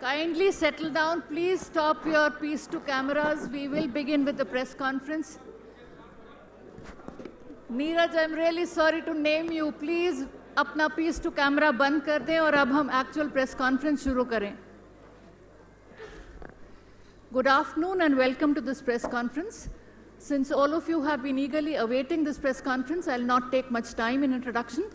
Kindly settle down. Please stop your piece to cameras. We will begin with the press conference. Neeraj, I'm really sorry to name you. Please अपना piece to camera बंद कर दें और अब हम actual press conference शुरू करें. Good afternoon and welcome to this press conference. Since all of you have been eagerly awaiting this press conference, I'll not take much time in introduction.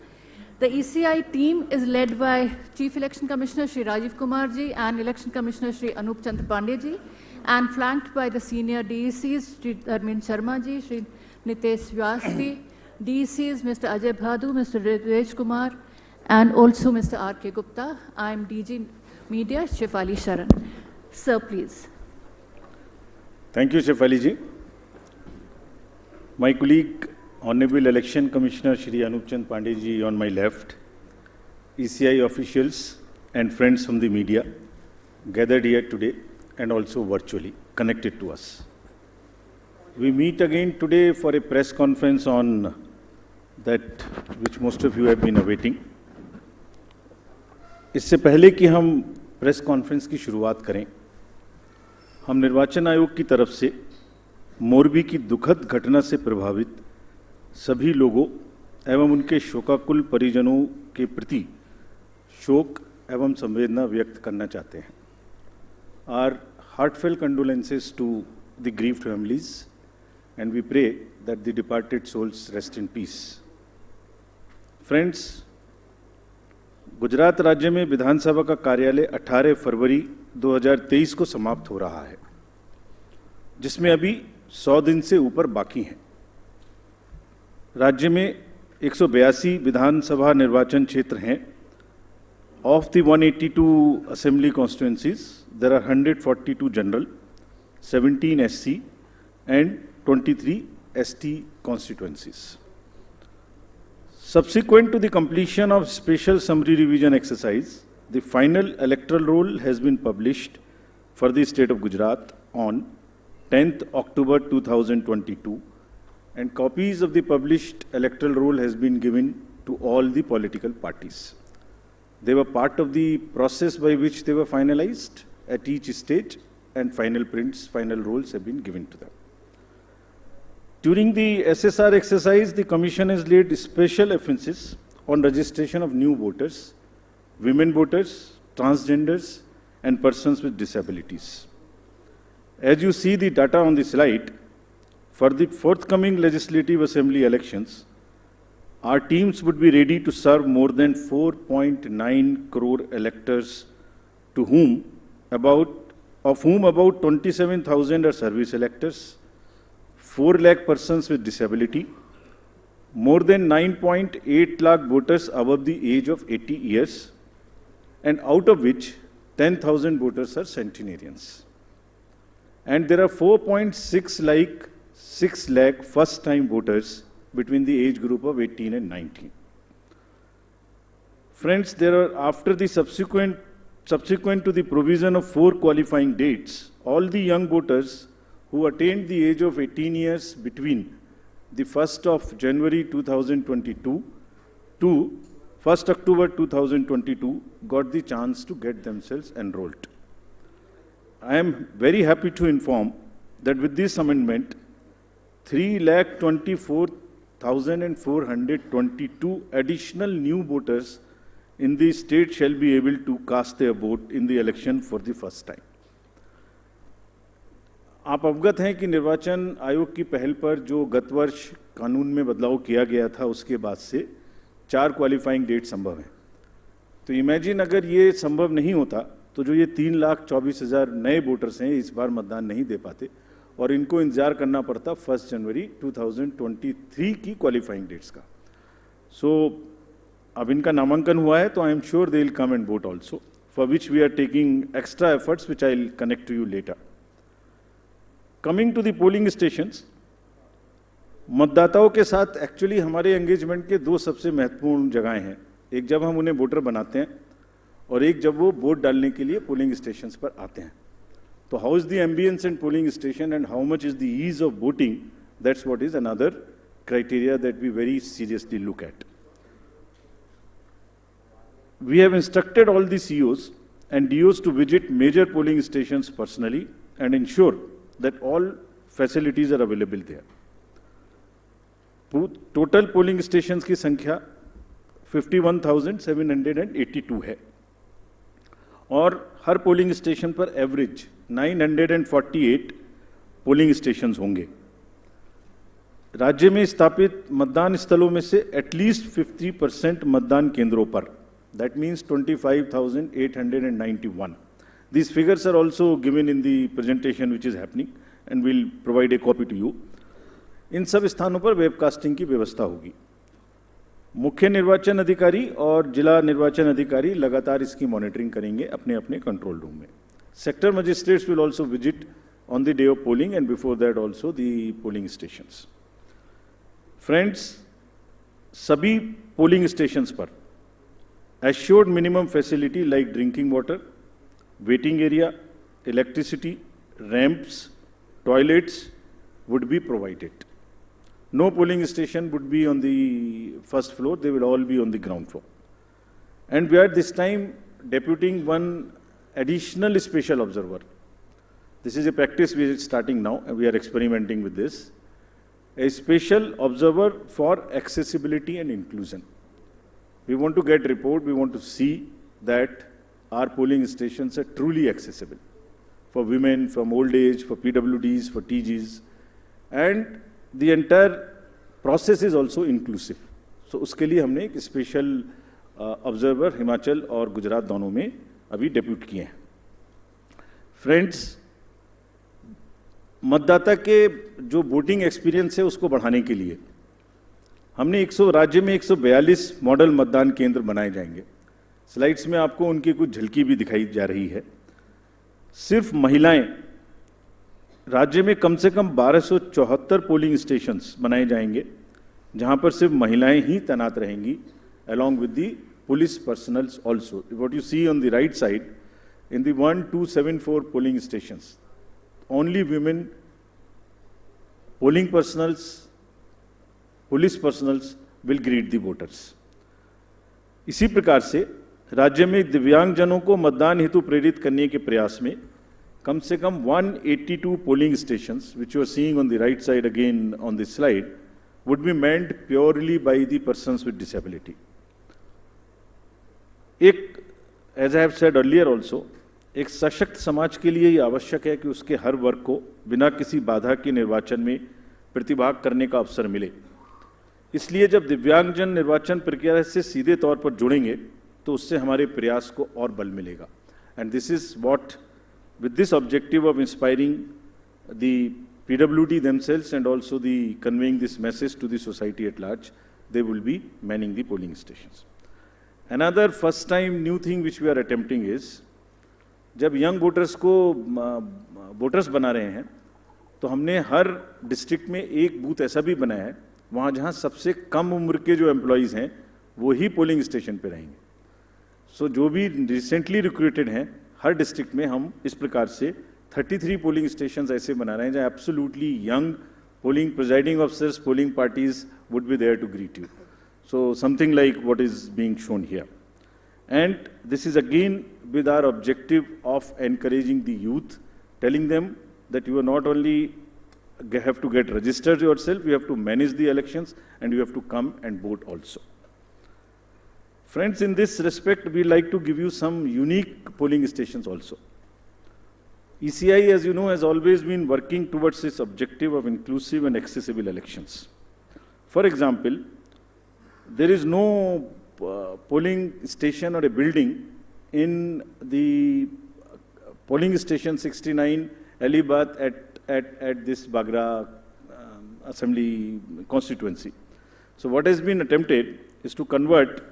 The ECI team is led by Chief Election Commissioner Shri Rajiv Kumar ji and Election Commissioner Shri Anup Chandra Pandey ji, and flanked by the senior DECs Shri Dharmin Sharma ji, Shri Nitesh Vyas ji, DECs Mr. Ajay Bhadu, Mr. Rej Kumar, and also Mr. R.K. Gupta. I am DG Media Shefali Sharan. Sir, please. Thank you, Shefali ji. My colleague, Honorable Election Commissioner Shri Anup Chandra Pandey ji on my left, ECI officials and friends from the media gathered here today and also virtually connected to us. We meet again today for a press conference on that which most of you have been awaiting. इससे पहले कि हम press conference की शुरुआत करें, हम निर्वाचन आयोग की तरफ से मोरबी की दुखद घटना से प्रभावित सभी लोगों एवं उनके शोकाकुल परिजनों के प्रति शोक एवं संवेदना व्यक्त करना चाहते हैं. Our heartfelt condolences to the grieved families, and we pray that the departed souls rest in peace. Friends, Gujarat राज्य में विधानसभा का कार्यालय 18 फरवरी 2023 को समाप्त हो रहा है, जिसमें अभी 100 दिन से ऊपर बाकी हैं. राज्य में 182 विधानसभा निर्वाचन क्षेत्र हैं. Of the 182 assembly constituencies, there are 142 general, 17 SC, and 23 ST constituencies. Subsequent to the completion of special summary revision exercise, the final electoral roll has been published for the state of Gujarat on 10th October 2022, and copies of the published electoral roll has been given to all the political parties. They were part of the process by which they were finalized at each stage, and final prints, final rolls have been given to them. During the SSR exercise, the Commission has laid special emphasis on registration of new voters, women voters, transgenders, and persons with disabilities. As you see the data on the slide, for the forthcoming Legislative Assembly elections, our teams would be ready to serve more than 4.9 crore electors, of whom about 27,000 are service electors, 4 lakh persons with disability, more than 9.8 lakh voters above the age of 80 years, and out of which 10,000 voters are centenarians. And there are 4.6 lakh first-time voters between the age group of 18 and 19. Friends, there are, after the subsequent to the provision of 4 qualifying dates, all the young voters who attained the age of 18 years between the 1st of January 2022 to 1st October 2022 got the chance to get themselves enrolled. I am very happy to inform that with this amendment, 3,24,422 additional new voters in the state shall be able to cast their vote in the election for the first time. आप अवगत हैं कि निर्वाचन आयोग की पहल पर जो गत वर्ष कानून में बदलाव किया गया था, उसके बाद से 4 क्वालिफाइंग डेट संभव हैं. तो इमेजिन अगर ये संभव नहीं होता तो जो ये 3,24,000 नए वोटर्स हैं इस बार मतदान नहीं दे पाते और इनको इंतजार करना पड़ता 1 जनवरी 2023 की क्वालिफाइंग डेट्स का. सो अब इनका नामांकन हुआ है तो I am sure they will come and vote also, for which we are taking extra efforts which I will connect to you later. Coming to the polling stations, मतदाताओं के साथ एक्चुअली हमारे एंगेजमेंट के 2 सबसे महत्वपूर्ण जगहें हैं. एक जब हम उन्हें वोटर बनाते हैं और एक जब वो वोट डालने के लिए पोलिंग स्टेशंस पर आते हैं. तो how is the ambience in polling station and how much is the ease of voting, that's what is another criteria that we very seriously look at. We have instructed all the CEOs and DOs to visit major polling stations personally and ensure that all facilities are available there. Total polling stations की संख्या 51,782 है और हर polling station पर average 948 polling stations होंगे। राज्य में स्थापित मतदान स्थलों में से एटलीस्ट 50% मतदान केंद्रों पर, that means 25,891. These figures are also given in the presentation which is happening and we'll provide a copy to you. इन सब स्थानों पर वेबकास्टिंग की व्यवस्था होगी। मुख्य निर्वाचन अधिकारी और जिला निर्वाचन अधिकारी लगातार इसकी मॉनिटरिंग करेंगे अपने अपने कंट्रोल रूम में। Sector magistrates will also visit on the day of polling and before that also the polling stations. Friends, सभी पोलिंग स्टेशंस पर assured minimum facility like drinking water, waiting area, electricity, ramps, toilets would be provided. No polling station would be on the first floor, they will all be on the ground floor. And we are this time deputing one additional special observer. This is a practice we are starting now and we are experimenting with this. A special observer for accessibility and inclusion. We want to get report, we want to see that our polling stations are truly accessible for women, from old age, for PWDs, for TGs. And the entire process is also inclusive. So उसके लिए हमने एक special observer Himachal और गुजरात दोनों में अभी depute किए हैं। फ्रेंड्स, मतदाता के जो वोटिंग एक्सपीरियंस है उसको बढ़ाने के लिए हमने राज्य में 142 मॉडल मतदान केंद्र बनाए जाएंगे। स्लाइड्स में आपको उनकी कुछ झलकी भी दिखाई जा रही है। सिर्फ महिलाएं, राज्य में कम से कम 1274 पोलिंग स्टेशंस बनाए जाएंगे जहां पर सिर्फ महिलाएं ही तैनात रहेंगी, along with the police personnel also. What you see on the right side, in the 1274 polling stations, only women, polling personnel, police personnel will greet the voters. इसी प्रकार से राज्य में दिव्यांगजनों को मतदान हेतु प्रेरित करने के प्रयास में कम से कम 182 polling stations, which you are seeing on the right side again on this slide, would be manned purely by the persons with disability. As I have said earlier also, एक सशक्त समाज के लिए ये आवश्यक है कि उसके हर वर्ग को बिना किसी बाधा के निर्वाचन में प्रतिभाग करने का अवसर मिले। इसलिए जब दिव्यांगजन निर्वाचन प्रक्रिया से सीधे तौर पर जुड़ेंगे तो उससे हमारे प्रयास को और बल मिलेगा। And this is what, with this objective of inspiring the PWD themselves and also the conveying this message to the society at large, they will be manning the polling stations. Another first time new thing which we are attempting is, जब young voters को voters बना रहे हैं तो हमने हर district में एक booth ऐसा भी बनाया है वहाँ जहाँ सबसे कम उम्र के जो एम्प्लॉयज़ हैं वो ही पोलिंग स्टेशन पे रहेंगे। सो जो भी रिसेंटली रिक्रूटेड हैं हर डिस्ट्रिक्ट में हम इस प्रकार से 33 पोलिंग स्टेशंस ऐसे बना रहे हैं जहाँ absolutely young polling presiding officers, polling parties would be there to greet you. So something like what is being shown here. And this is again with our objective of encouraging the youth, telling them that you are not only have to get registered yourself, you have to manage the elections and you have to come and vote also. Friends, in this respect, we like to give you some unique polling stations also. ECI, as you know, has always been working towards this objective of inclusive and accessible elections. For example, there is no polling station or a building in the polling station 69 Alibath at this Bagra assembly constituency. So what has been attempted is to convert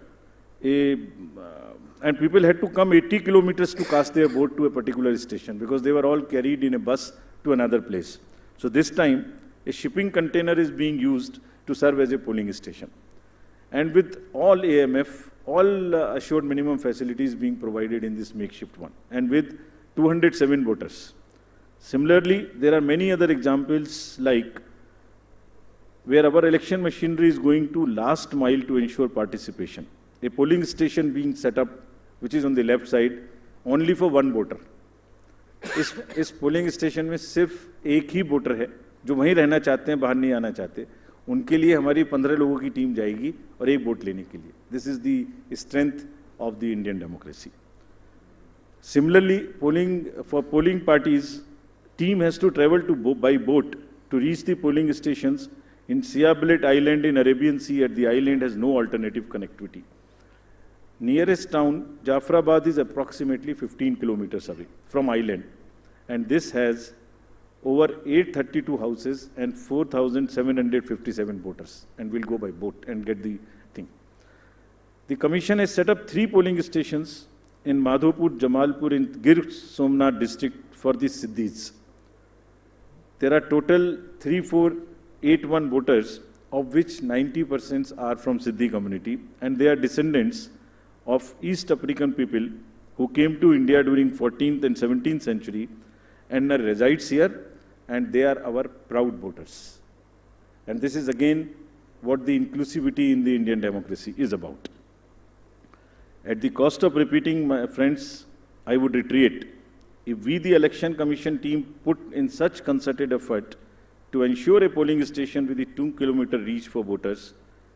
and people had to come 80 kilometers to cast their vote to a particular station because they were all carried in a bus to another place. So this time a shipping container is being used to serve as a polling station. And with all AMF, all assured minimum facilities being provided in this makeshift one, and with 207 voters. Similarly, there are many other examples like where our election machinery is going to last mile to ensure participation. A polling station being set up, which is on the left side, only for one voter. इस polling station में सिर्फ एक ही voter है जो वहीं रहना चाहते हैं, बाहर नहीं आना चाहते. उनके लिए हमारी 15 लोगों की टीम जाएगी और एक वोट लेने के लिए. This is the strength of the Indian democracy. Similarly, polling parties, team has to travel by boat to reach the polling stations in Siabelet Island in Arabian Sea. At the island has no alternative connectivity. Nearest town, Jafrabad, is approximately 15 kilometers away from island, and this has over 832 houses and 4,757 voters, and we'll go by boat and get the thing. The commission has set up 3 polling stations in Madhopur, Jamalpur, in Gir Somnath district for the Siddhis. There are total 3481 voters, of which 90% are from Siddhi community, and they are descendants of East African people who came to India during 14th and 17th century and now resides here, and they are our proud voters. And this is again what the inclusivity in the Indian democracy is about. At the cost of repeating, my friends, I would reiterate, if we, the Election Commission team, put in such concerted effort to ensure a polling station with a 2-kilometer reach for voters,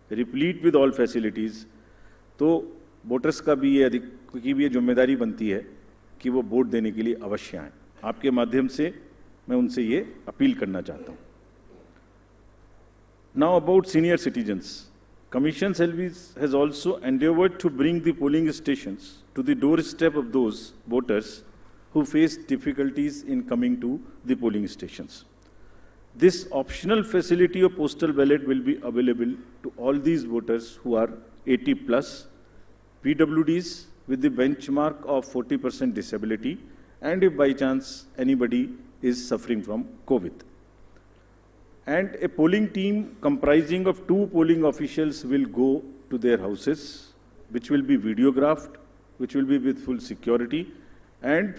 replete with all facilities, तो voters का भी ये जिम्मेदारी बनती है कि वो vote देने के लिए अवश्य आएं. आपके माध्यम से मैं उनसे ये अपील करना चाहता हूँ. Now about senior citizens. Commission has also endeavored to bring the polling stations to the doorstep of those voters who face difficulties in coming to the polling stations. This optional facility of postal ballot will be available to all these voters who are 80 plus, PWDs with the benchmark of 40% disability, and if by chance anybody is suffering from COVID. And a polling team comprising of 2 polling officials will go to their houses, which will be videographed, which will be with full security and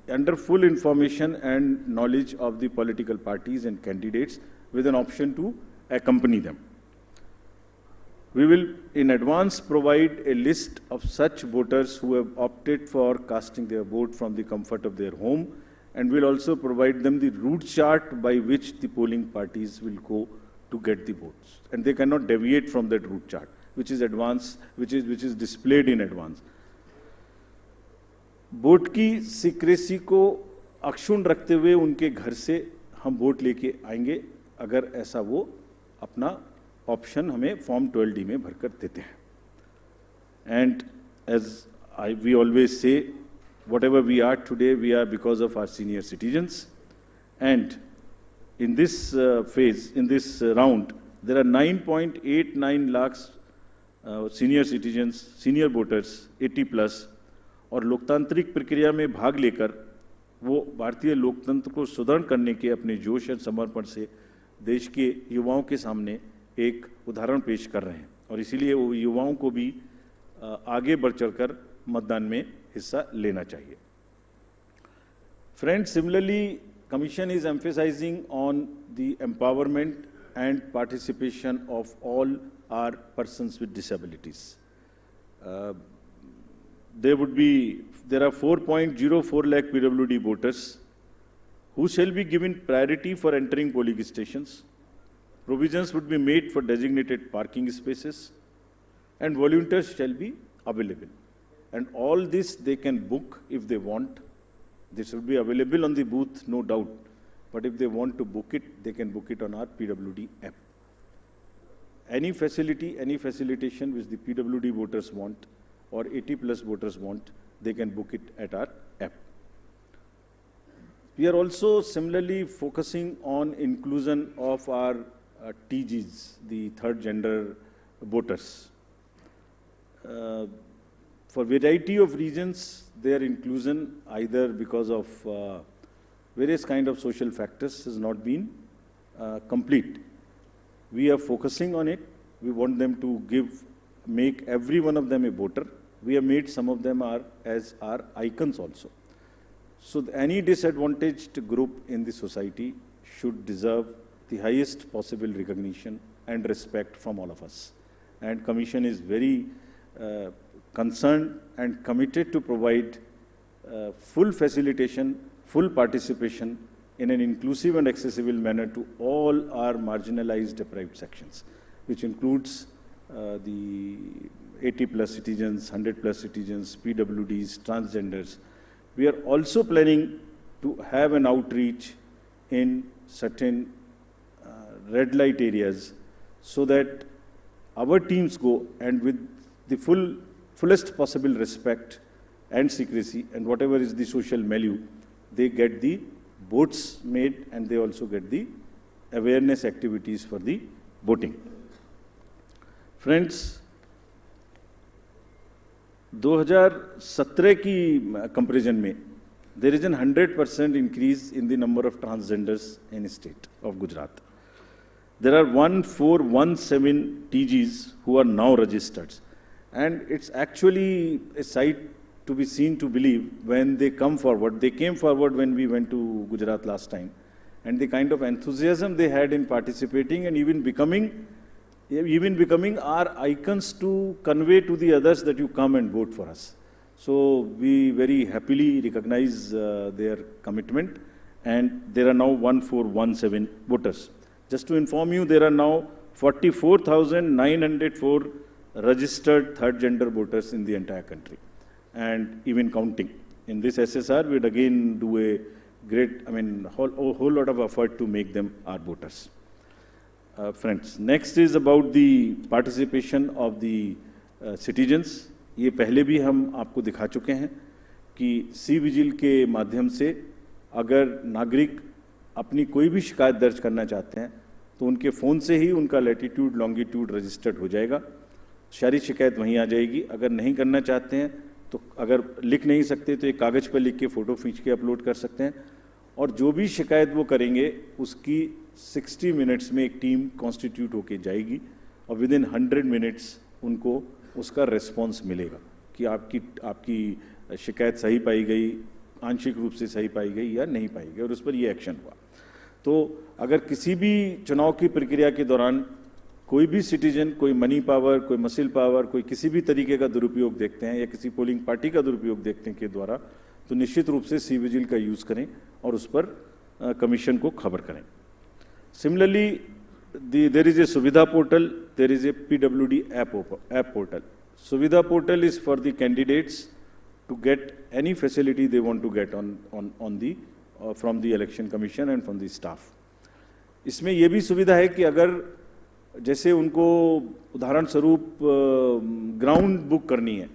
under full information and knowledge of the political parties and candidates, with an option to accompany them. We will in advance provide a list of such voters who have opted for casting their vote from the comfort of their home, and will also provide them the route chart by which the polling parties will go to get the votes. And they cannot deviate from that route chart, which is displayed in advance. Vote की secrecy को अक्षुण्ण रखते हुए उनके घर से हम vote लेके आएंगे, अगर ऐसा वो अपना ऑप्शन हमें फॉर्म 12D में भरकर देते हैं. And as we always say, whatever we are today, we are because of our senior citizens. And in this phase, in this round, there are 9.89 lakhs senior citizens, senior voters, 80 plus, और लोकतांत्रिक प्रक्रिया में भाग लेकर वो भारतीय लोकतंत्र को सुदृढ़ करने के अपने जोश और समर्पण से देश के युवाओं के सामने एक उदाहरण पेश कर रहे हैं, और इसीलिए वो युवाओं को भी आगे बढ़ चढ़कर मतदान में हिस्सा लेना चाहिए. Friends, similarly, Commission is emphasizing on the empowerment and participation of all our persons with disabilities. There are 4.04 lakh PWD voters who shall be given priority for entering polling stations. Provisions would be made for designated parking spaces, and volunteers shall be available. And all this they can book if they want. This will be available on the booth, no doubt. But if they want to book it, they can book it on our PWD app. Any facility, any facilitation which the PWD voters want or 80 plus voters want, they can book it at our app. We are also similarly focusing on inclusion of our TGs, the third gender voters. For variety of reasons, their inclusion, either because of various kind of social factors, has not been complete. We are focusing on it. We want them to make every one of them a voter. We have made some of them as our icons also. So any disadvantaged group in the society should deserve the highest possible recognition and respect from all of us. And Commission is very concerned and committed to provide full facilitation, full participation in an inclusive and accessible manner to all our marginalized deprived sections, which includes the 80 plus citizens, 100 plus citizens, PWDs, transgenders. We are also planning to have an outreach in certain red light areas so that our teams go and with the fullest possible respect and secrecy and whatever is the social milieu, they get the boats made and they also get the awareness activities for the boating. Friends, 2017 की comparison में there is an 100% increase in the number of transgenders in the state of Gujarat. There are 1417 TGs who are now registered. And it's actually a sight to be seen to believe when they come forward. They came forward when we went to Gujarat last time. And the kind of enthusiasm they had in participating and even becoming our icons to convey to the others that you come and vote for us. So we very happily recognize their commitment. And there are now 1417 voters. Just to inform you, there are now 44,904 registered third gender voters in the entire country, and even counting. In this SSR, we'd again do a great, whole lot of effort to make them our voters. Friends, next is about the participation of the citizens. ये पहले भी हम आपको दिखा चुके हैं कि C vigil के माध्यम से अगर नागरिक अपनी कोई भी शिकायत दर्ज करना चाहते हैं तो उनके फ़ोन से ही उनका लैटिट्यूड लॉन्गिट्यूड रजिस्टर्ड हो जाएगा, सारी शिकायत वहीं आ जाएगी। अगर नहीं करना चाहते हैं तो अगर लिख नहीं सकते तो एक कागज़ पर लिख के फ़ोटो खींच के अपलोड कर सकते हैं और जो भी शिकायत वो करेंगे उसकी 60 मिनट्स में एक टीम कॉन्स्टिट्यूट होके जाएगी और विद इन 100 मिनट्स उनको उसका रिस्पॉन्स मिलेगा कि आपकी शिकायत सही पाई गई, आंशिक रूप से सही पाई गई या नहीं पाई गई और उस पर ये एक्शन हुआ। तो अगर किसी भी चुनाव की प्रक्रिया के दौरान कोई भी सिटीजन, कोई मनी पावर, कोई मसिल पावर, कोई किसी भी तरीके का दुरुपयोग देखते हैं या किसी पोलिंग पार्टी का दुरुपयोग देखते हैं के द्वारा, तो निश्चित रूप से सी विजिल का यूज़ करें और उस पर कमीशन को खबर करें। Similarly there is a Suvidha portal, there is a PWD app portal. Suvidha portal is for the candidates to get any facility they want to get from the election commission and from the staff. इसमें ये भी सुविधा है कि अगर जैसे उनको उदाहरण स्वरूप ग्राउंड बुक करनी है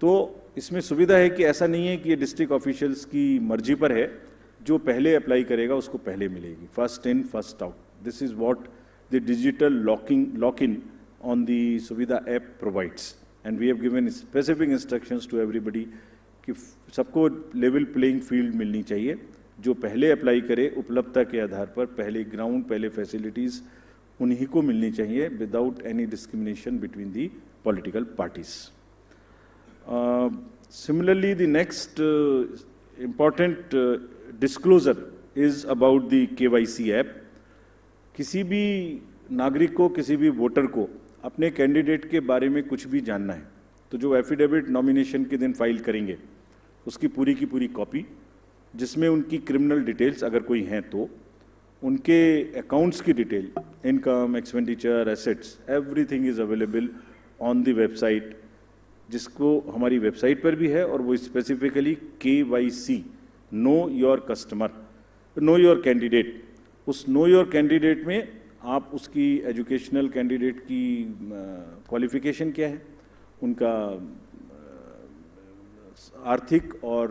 तो इसमें सुविधा है कि ऐसा नहीं है कि ये डिस्ट्रिक्ट ऑफिशियल्स की मर्जी पर है, जो पहले अप्लाई करेगा उसको पहले मिलेगी, first in first out. This is what the digital lock-in on the Suvidha app provides. And we have given specific instructions to everybody कि सबको level playing field मिलनी चाहिए, जो पहले अप्लाई करे उपलब्धता के आधार पर पहले ग्राउंड, पहले फैसिलिटीज़ उन्हीं को मिलनी चाहिए without any discrimination between the political parties. Similarly, the next important disclosure is about the KYC app. किसी भी नागरिक को, किसी भी वोटर को अपने कैंडिडेट के बारे में कुछ भी जानना है तो जो एफिडेविट नॉमिनेशन के दिन फाइल करेंगे उसकी पूरी की पूरी कॉपी, जिसमें उनकी क्रिमिनल डिटेल्स अगर कोई हैं तो उनके अकाउंट्स की detail, income, expenditure, assets, everything is available on the website, जिसको हमारी वेबसाइट पर भी है और वो specifically KYC, know your customer, know your candidate. उस नो योर कैंडिडेट में आप उसकी एजुकेशनल कैंडिडेट की क्वालिफिकेशन क्या है, उनका आर्थिक और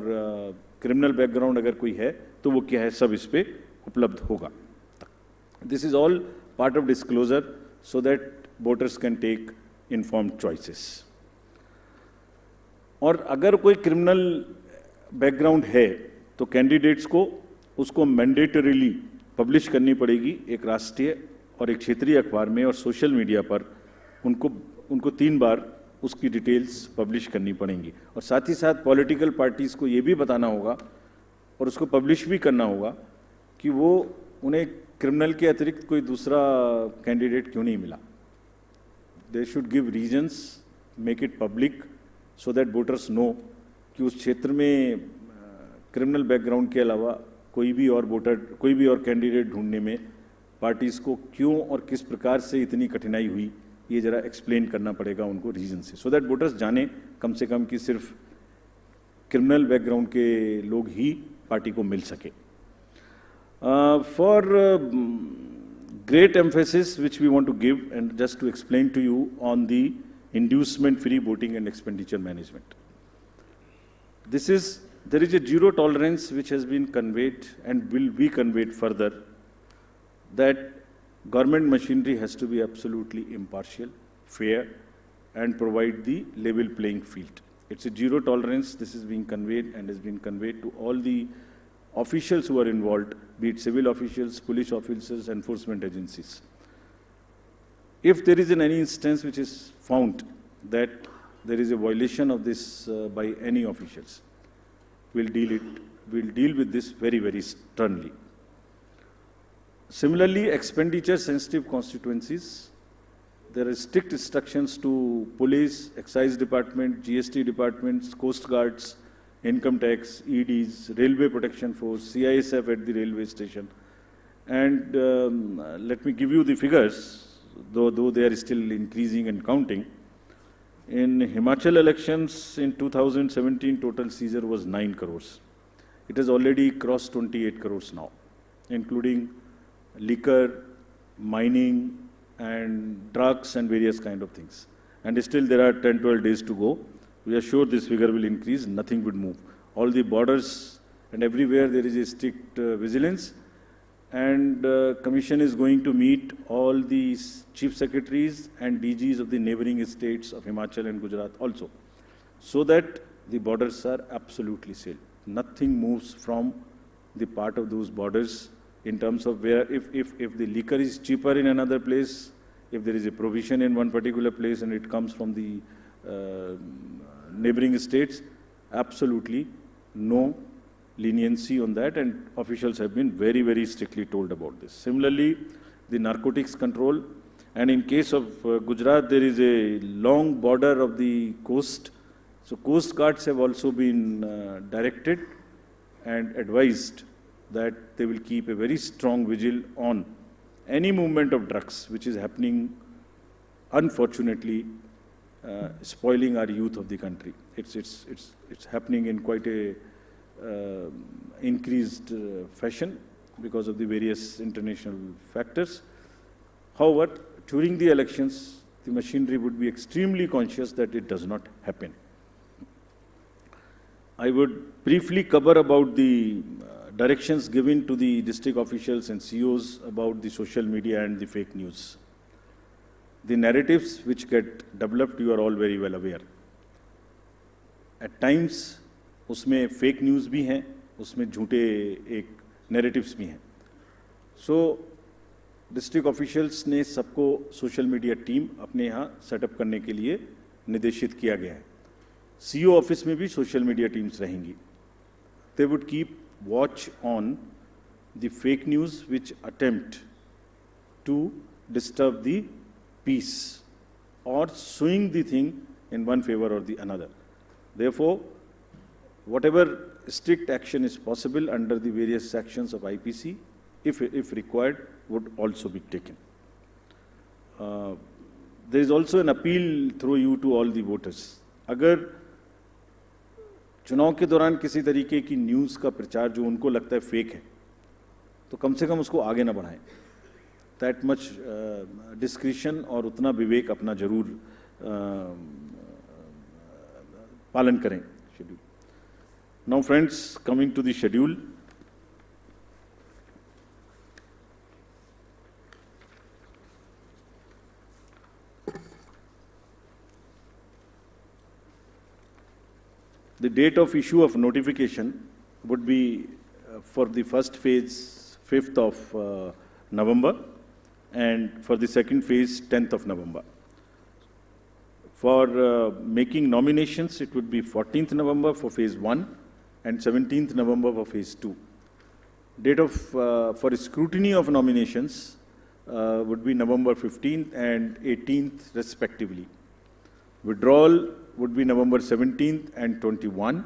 क्रिमिनल बैकग्राउंड अगर कोई है तो वो क्या है, सब इस पे उपलब्ध होगा। This is all part of disclosure so that voters can take informed choices. और अगर कोई क्रिमिनल बैकग्राउंड है तो कैंडिडेट्स को उसको मैंडेटरीली पब्लिश करनी पड़ेगी एक राष्ट्रीय और एक क्षेत्रीय अखबार में और सोशल मीडिया पर उनको 3 बार उसकी डिटेल्स पब्लिश करनी पड़ेंगी। और साथ ही साथ पॉलिटिकल पार्टीज़ को ये भी बताना होगा और उसको पब्लिश भी करना होगा कि वो उन्हें क्रिमिनल के अतिरिक्त कोई दूसरा कैंडिडेट क्यों नहीं मिला। They should give reasons, make it public so that voters know कि उस क्षेत्र में क्रिमिनल बैकग्राउंड के अलावा कोई भी और वोटर, कोई भी और कैंडिडेट ढूंढने में पार्टीज को क्यों और किस प्रकार से इतनी कठिनाई हुई, ये जरा एक्सप्लेन करना पड़ेगा उनको रीजन से, सो दैट वोटर्स जाने कम से कम कि सिर्फ क्रिमिनल बैकग्राउंड के लोग ही पार्टी को मिल सके. For great emphasis which we want to give, and just to explain to you on the inducement free voting and expenditure management. There is a zero tolerance which has been conveyed and will be conveyed further, that government machinery has to be absolutely impartial, fair, and provide the level playing field. It's a zero tolerance. This is being conveyed and has been conveyed to all the officials who are involved, be it civil officials, police officers, enforcement agencies. If there is any instance which is found that there is a violation of this by any officials, we'll deal with this very, very sternly. Similarly, expenditure sensitive constituencies, there are strict instructions to police, excise department, GST departments, coast guards, income tax, EDs, railway protection force, CISF at the railway station. And let me give you the figures, though they are still increasing and counting. In Himachal elections in 2017, total seizure was 9 crores. It has already crossed 28 crores now, including liquor, mining, and drugs and various kind of things. And still there are 10-12 days to go. We are sure this figure will increase, nothing would move. All the borders and everywhere there is a strict vigilance, and Commission is going to meet all the chief secretaries and DGs of the neighboring states of Himachal and Gujarat also, so that the borders are absolutely sealed. Nothing moves from the part of those borders in terms of where, if the liquor is cheaper in another place, if there is a provision in one particular place and it comes from the neighboring states, absolutely no leniency on that, and officials have been very, very strictly told about this. Similarly, the narcotics control, and in case of Gujarat, there is a long border of the coast, so coast guards have also been directed and advised that they will keep a very strong vigil on any movement of drugs which is happening, unfortunately, spoiling our youth of the country. It's happening in quite a increased fashion because of the various international factors. However, during the elections, the machinery would be extremely conscious that it does not happen. I would briefly cover about the directions given to the district officials and COs about the social media and the fake news. The narratives which get developed, you are all very well aware. At times, उसमें fake news भी हैं, उसमें झूठे एक narratives भी हैं. So, district officials ने सबको social media team अपने यहाँ setup करने के लिए निर्देशित किया गया है. CO office में भी social media teams रहेंगी. They would keep watch on the fake news which attempt to disturb the peace or swing the thing in one favor or the another. Therefore, whatever strict action is possible under the various sections of IPC, if required, would also be taken. There is also an appeal through you to all the voters. अगर चुनाव के दौरान किसी तरीके की news का प्रचार जो उनको लगता है फेक है, तो कम से कम उसको आगे ना बढ़ाएं. That much discretion और उतना विवेक अपना जरूर पालन करें. Now, friends, coming to the schedule. The date of issue of notification would be for the first phase 5th of November, and for the second phase 10th of November. For making nominations, it would be 14th November for phase 1 and 17th November for phase 2. Date of for scrutiny of nominations would be November 15th and 18th respectively. Withdrawal would be November 17th and 21,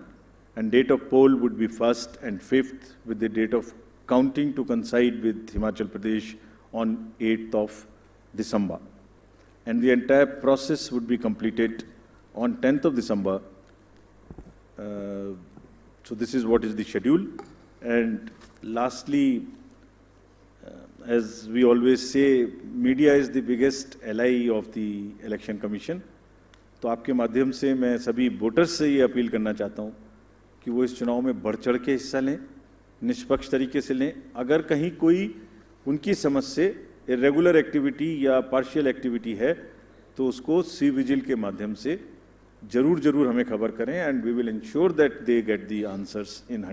and date of poll would be 1st and 5th, with the date of counting to coincide with Himachal Pradesh on 8th of December. And the entire process would be completed on 10th of December. So this is what is the schedule. And lastly, as we always say, media is the biggest ally of the Election Commission. तो आपके माध्यम से मैं सभी voters से ये appeal करना चाहता हूँ कि वो इस चुनाव में बढ़ चढ़ के हिस्सा लें, निष्पक्ष तरीके से लें. अगर कहीं कोई उनकी समझ से इरेगुलर एक्टिविटी या पार्शियल एक्टिविटी है तो उसको सी विजिल के माध्यम से जरूर हमें खबर करें, and we will ensure that they get the answers in